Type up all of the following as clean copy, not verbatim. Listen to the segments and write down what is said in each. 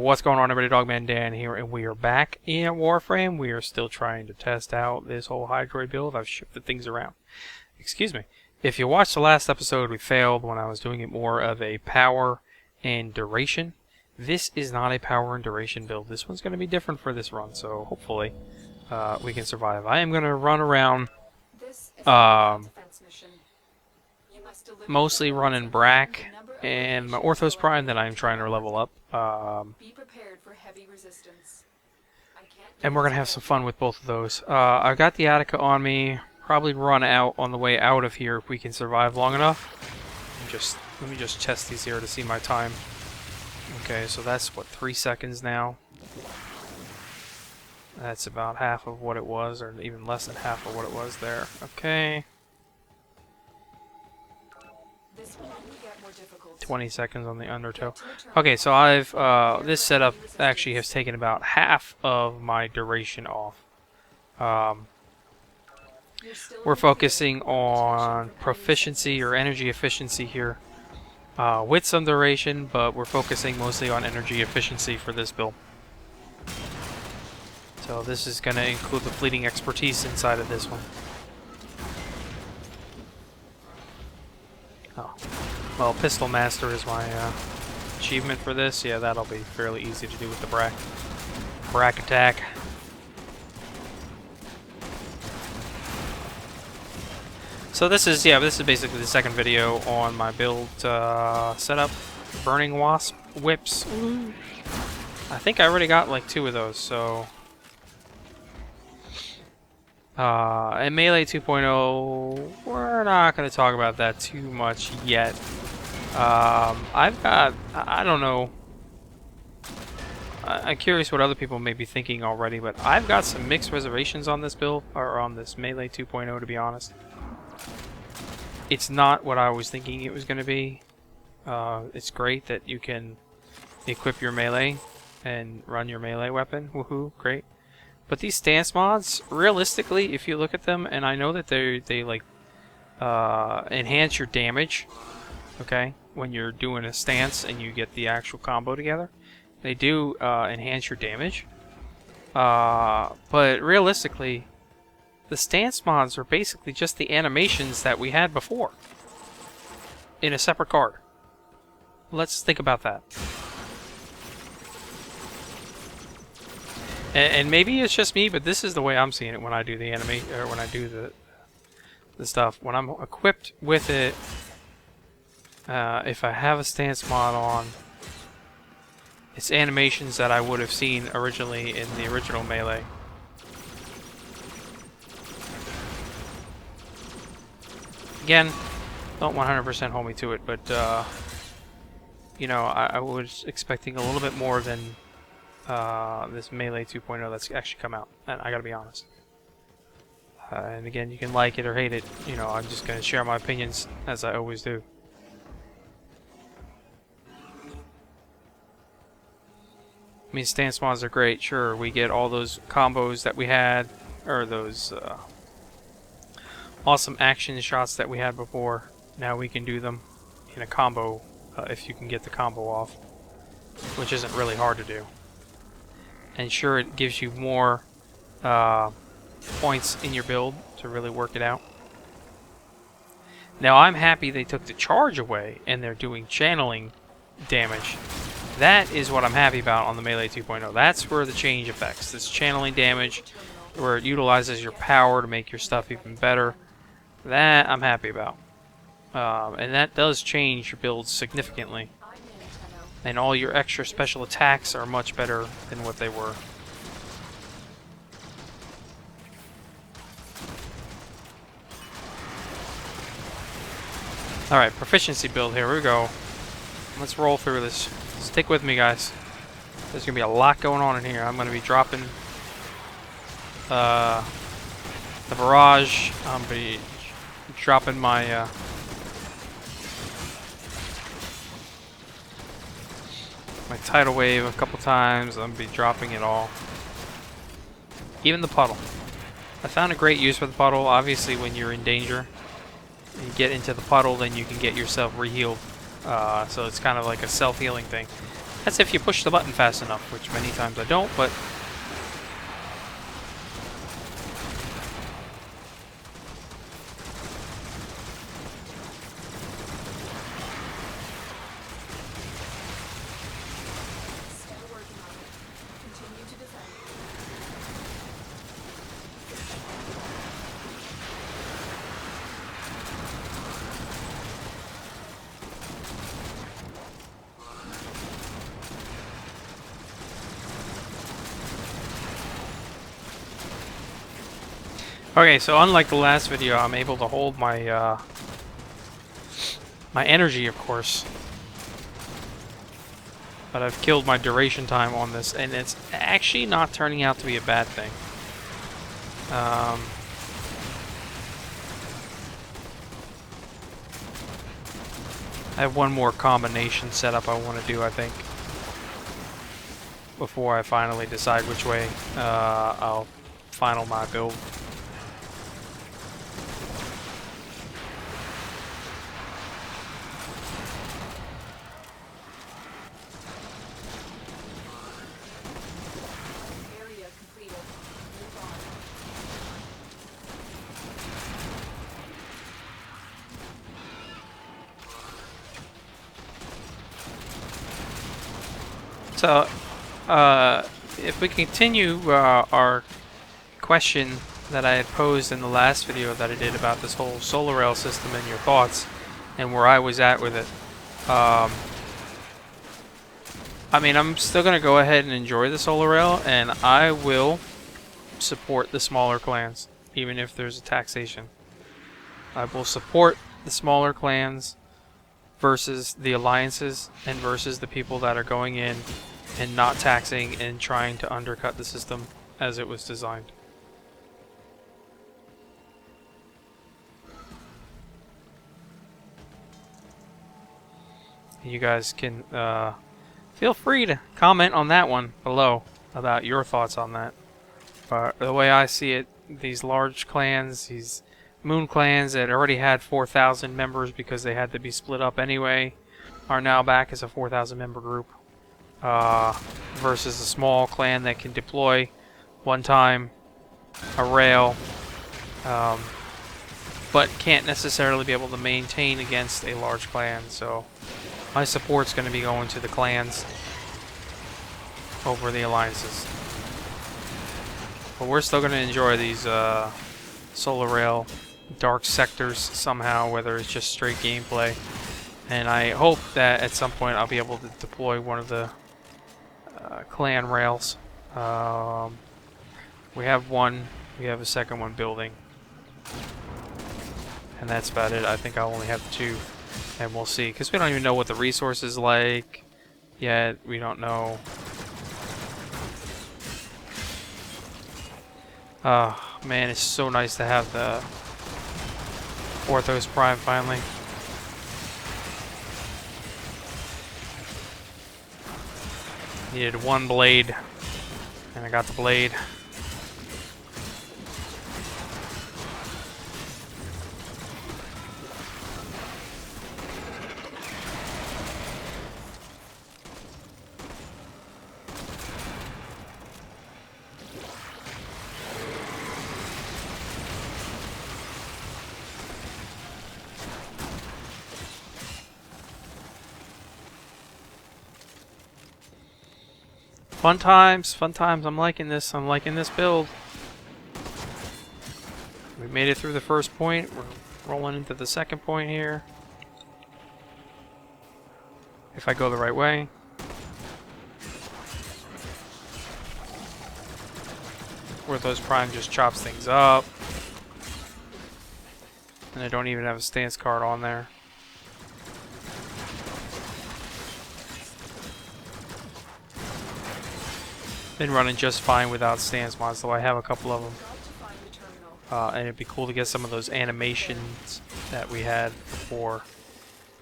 What's going on, everybody? Dogman Dan here, and we are back in Warframe. We are still trying to test out this whole Hydroid build. I've shifted things around. Excuse me. If you watched the last episode, we failed when I was doing it more of a power and duration. This is not a power and duration build. This one's going to be different for this run, so hopefully we can survive. I am going to run around mostly running Brack and my Orthos Prime that I'm trying to level up. Be prepared for heavy resistance. And we're going to have some fun with both of those. I've got the Attica on me. Probably run out on the way out of here if we can survive long enough. Let me just test these here to see my time. Okay, so that's, what, 3 seconds now? That's about half of what it was, or even less than half of what it was there. Okay. 20 seconds on the undertow. Okay, so I've this setup actually has taken about half of my duration off. We're focusing on proficiency or energy efficiency here with some duration, but we're focusing mostly on energy efficiency for this build. So this is going to include the fleeting expertise inside of this one. Oh. Well, Pistol Master is my achievement for this. Yeah, that'll be fairly easy to do with the Brack attack. So this is basically the second video on my build setup. Burning Wasp whips. Ooh. I think I already got like 2 of those, so. And Melee 2.0, we're not going to talk about that too much yet. I've got, I don't know, I'm curious what other people may be thinking already, but I've got some mixed reservations on this build, or on this Melee 2.0, to be honest. It's not what I was thinking it was going to be. It's great that you can equip your melee and run your melee weapon. Woohoo, great. But these stance mods, realistically, if you look at them, and I know that they like enhance your damage, okay, when you're doing a stance and you get the actual combo together, they do enhance your damage. But realistically, the stance mods are basically just the animations that we had before in a separate card. Let's think about that. And maybe it's just me, but this is the way I'm seeing it when I do the or when I do the stuff. When I'm equipped with it, if I have a stance mod on, it's animations that I would have seen originally in the original Melee. Again, don't 100% hold me to it, but you know, I was expecting a little bit more than this Melee 2.0 that's actually come out, and I gotta be honest. And again, you can like it or hate it. You know, I'm just gonna share my opinions as I always do. I mean, stance mods are great. Sure, we get all those combos that we had, or those awesome action shots that we had before. Now we can do them in a combo if you can get the combo off, which isn't really hard to do. And sure, it gives you more points in your build to really work it out. Now, I'm happy they took the charge away and they're doing channeling damage. That is what I'm happy about on the Melee 2.0. That's where the change affects. This channeling damage, where it utilizes your power to make your stuff even better. That I'm happy about. And that does change your build significantly. And all your extra special attacks are much better than what they were. Alright, proficiency build, here we go. Let's roll through this. Stick with me, guys. There's going to be a lot going on in here. I'm going to be dropping the barrage. I'm going to be dropping my my tidal wave a couple times. I'm going to be dropping it all. Even the puddle. I found a great use for the puddle. Obviously, when you're in danger, you get into the puddle, then you can get yourself re-healed. So it's kind of like a self-healing thing. That's if you push the button fast enough, which many times I don't, but... Still working on it. Continue to defend. Okay, so unlike the last video, I'm able to hold my my energy, of course. But I've killed my duration time on this, and it's actually not turning out to be a bad thing. I have one more combination setup I want to do, I think, before I finally decide which way I'll final my build. Area completed. Move on. So, if we continue our question that I had posed in the last video that I did about this whole solar rail system and your thoughts and where I was at with it, I mean, I'm still going to go ahead and enjoy the solar rail, and I will support the smaller clans, even if there's a taxation. I will support the smaller clans versus the alliances and versus the people that are going in and not taxing and trying to undercut the system as it was designed. You guys can feel free to comment on that one below about your thoughts on that. But the way I see it, these large clans, these moon clans that already had 4,000 members because they had to be split up anyway, are now back as a 4,000 member group. Versus a small clan that can deploy one time a rail, but can't necessarily be able to maintain against a large clan. So my support's going to be going to the clans over the alliances. But we're still going to enjoy these solar rail dark sectors somehow, whether it's just straight gameplay. And I hope that at some point I'll be able to deploy one of the clan rails. We have one, we have a second one building. And that's about it. I think I'll only have two. And we'll see, because we don't even know what the resource is like yet. We don't know. Man, it's so nice to have the Orthos Prime finally. Needed one blade, and I got the blade. Fun times, fun times. I'm liking this. I'm liking this build. We made it through the first point. We're rolling into the second point here. If I go the right way. Orthos Prime just chops things up. And I don't even have a stance card on there. Been running just fine without stance mods, though I have a couple of them. And it'd be cool to get some of those animations that we had before.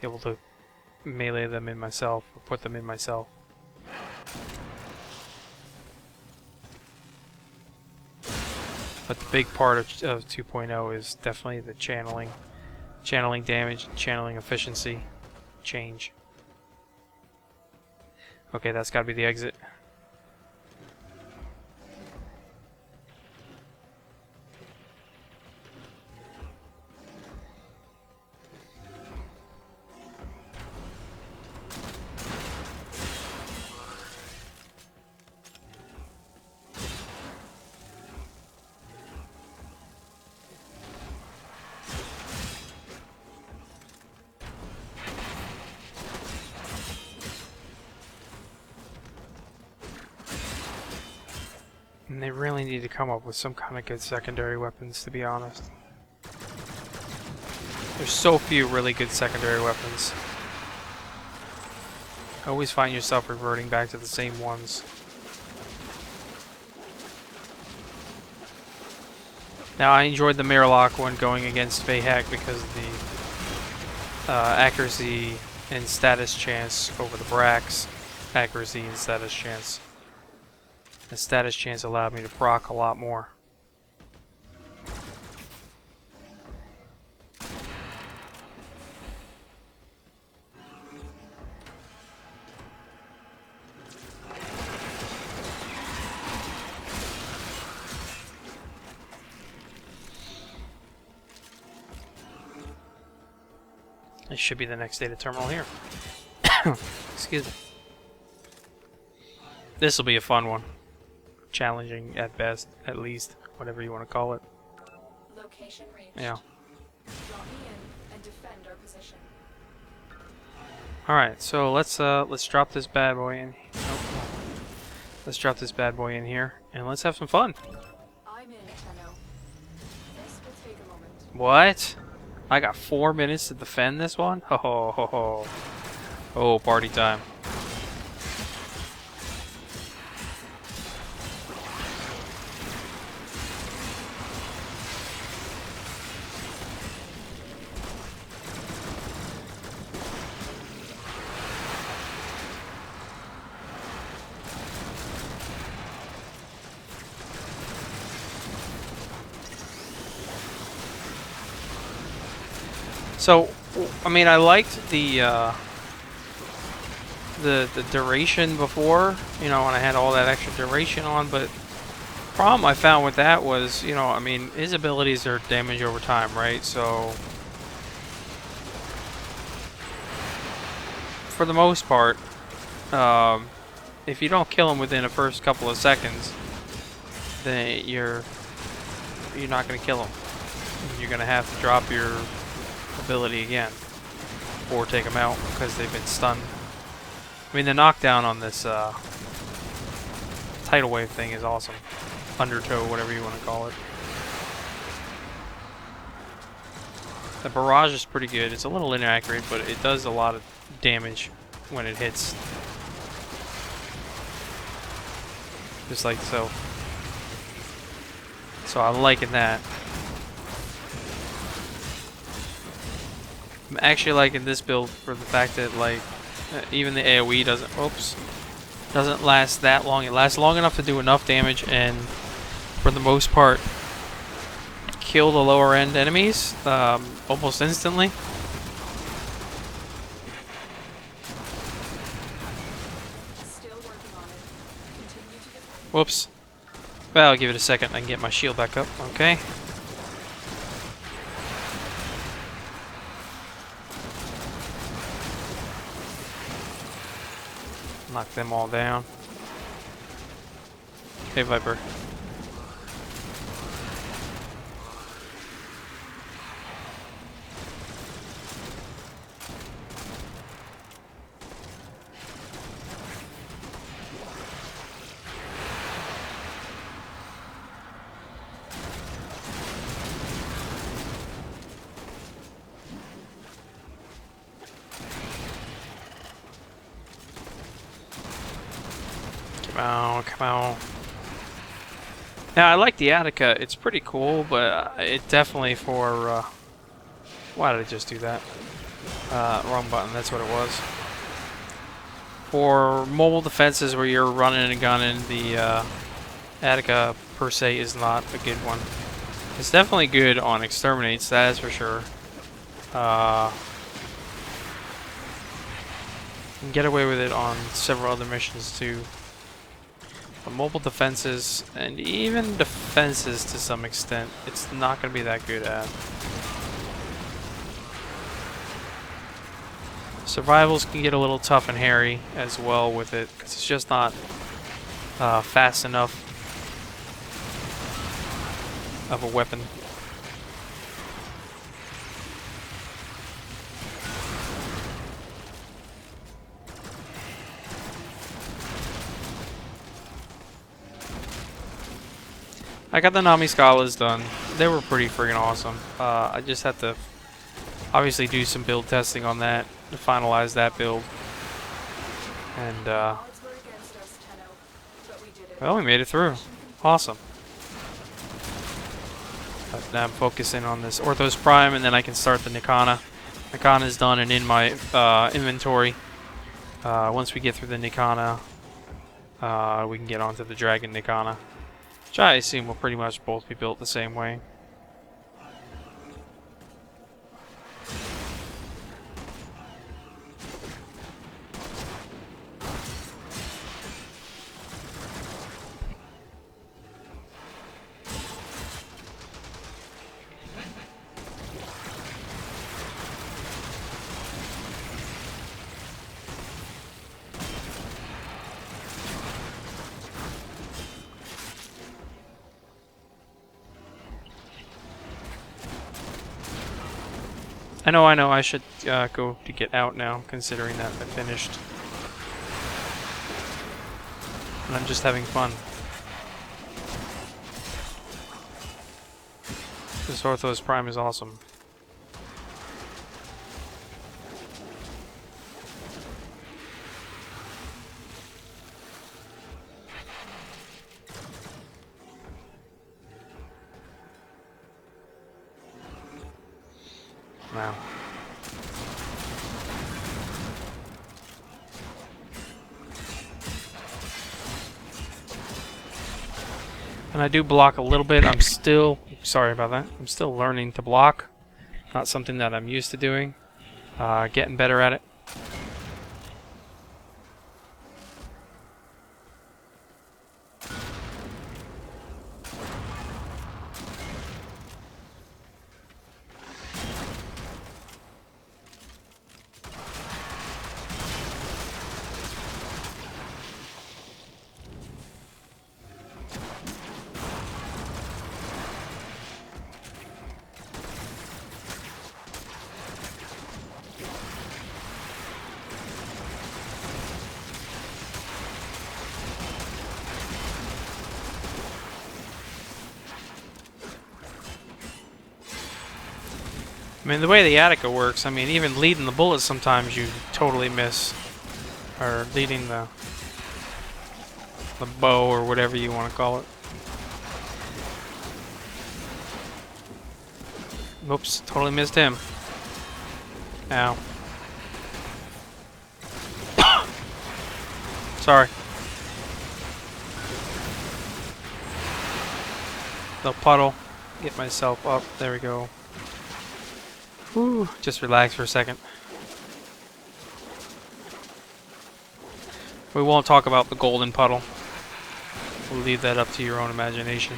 Be able to melee them in myself, or put them in myself. But the big part of 2.0 is definitely the channeling. Channeling damage, channeling efficiency, change. Okay, that's got to be the exit. And they really need to come up with some kind of good secondary weapons, to be honest. There's so few really good secondary weapons. Always find yourself reverting back to the same ones. Now, I enjoyed the Mirrorlock one going against Feyhack because of the accuracy and status chance over the Brax. Accuracy and status chance. The status chance allowed me to proc a lot more. This should be the next data terminal here. Excuse me. This will be a fun one. Challenging at best, at least, whatever you want to call it. Location range. Yeah. Drop me in and defend our position. Alright, so let's drop this bad boy in. Nope. Let's drop this bad boy in here and let's have some fun. I'm in, Tenno. This will take a moment. What? I got 4 minutes to defend this one? Ho ho ho ho. Oh, party time. So, I mean, I liked the duration before, you know, when I had all that extra duration on, but the problem I found with that was, you know, I mean, his abilities are damage over time, right? So, for the most part, if you don't kill him within the first couple of seconds, then you're not going to kill him. You're going to have to drop your ability again or take them out because they've been stunned. I mean, the knockdown on this tidal wave thing is awesome. Undertow, whatever you want to call it. The barrage is pretty good. It's a little inaccurate, but it does a lot of damage when it hits. Just like so. So I'm liking that. I'm actually liking this build for the fact that, like, even the AoE doesn't last that long. It lasts long enough to do enough damage and, for the most part, kill the lower end enemies almost instantly. Still working on it. Continue to defend. Whoops. Well, I'll give it a second. I can get my shield back up. Okay. Knock them all down. Hey, Viper. Come on, come on. Now, I like the Attica. It's pretty cool, but it definitely for... why did I just do that? Wrong button, that's what it was. For mobile defenses where you're running and gunning, the Attica per se is not a good one. It's definitely good on exterminates, that is for sure. can get away with it on several other missions too. But mobile defenses, and even defenses to some extent, it's not going to be that good at. Survivals can get a little tough and hairy as well with it, because it's just not fast enough of a weapon. I got the Nami Scalas done. They were pretty friggin' awesome. I just had to obviously do some build testing on that to finalize that build. And Odds were against us, Tenno, but we did it. well, we made it through. Awesome. But now I'm focusing on this Orthos Prime, and then I can start the Nikana. Nikana is done and in my inventory. Once we get through the Nikana, we can get onto the Dragon Nikana, which I assume will pretty much both be built the same way. I know, I should go to get out now, considering that I finished. And I'm just having fun. This Orthos Prime is awesome. Wow. And I do block a little bit. I'm still, sorry about that, I'm still learning to block. Not something that I'm used to doing. Getting better at it. I mean, the way the Attica works, I mean, even leading the bullets sometimes you totally miss. Or leading the bow or whatever you want to call it. Oops, totally missed him. Ow. Sorry. The puddle. Get myself up. There we go. Whew, just relax for a second. We won't talk about the golden puddle. We'll leave that up to your own imagination.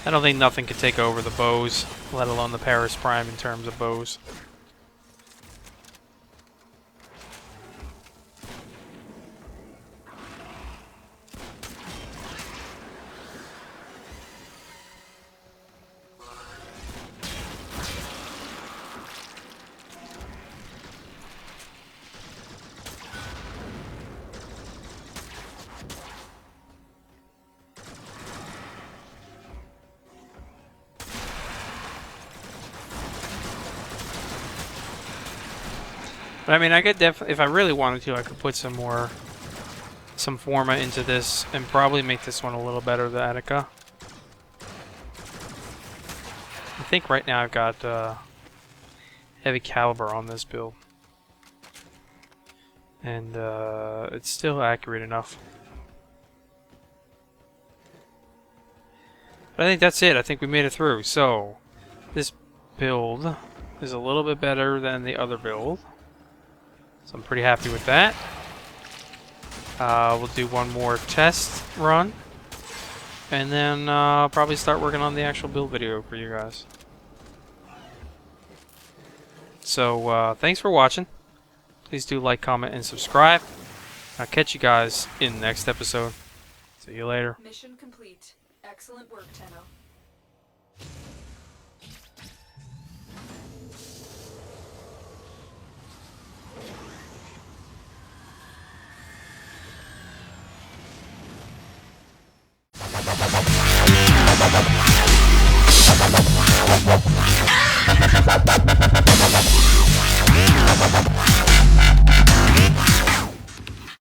I don't think nothing could take over the bows, let alone the Paris Prime in terms of bows. But I mean, I could if I really wanted to, I could put some forma into this and probably make this one a little better, the Attica. I think right now I've got heavy caliber on this build. And it's still accurate enough. But I think that's it. I think we made it through. So, this build is a little bit better than the other build. So I'm pretty happy with that. We'll do one more test run. And then probably start working on the actual build video for you guys. So, thanks for watching. Please do like, comment, and subscribe. I'll catch you guys in the next episode. See you later. Mission complete. Excellent work, Tenno.